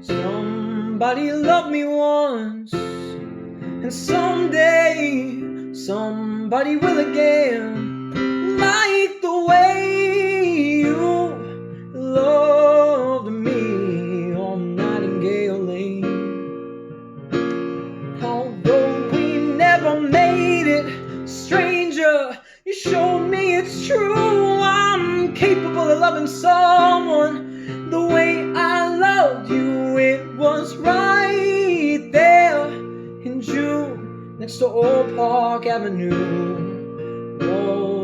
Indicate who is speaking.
Speaker 1: Somebody loved me once, and someday somebody will again, like the way you loved me on Nightingale Lane. Although we never made it, stranger, you showed me it's true. I'm capable of loving someone the way I loved you. It was right there in June, next to Old Park Avenue. Oh,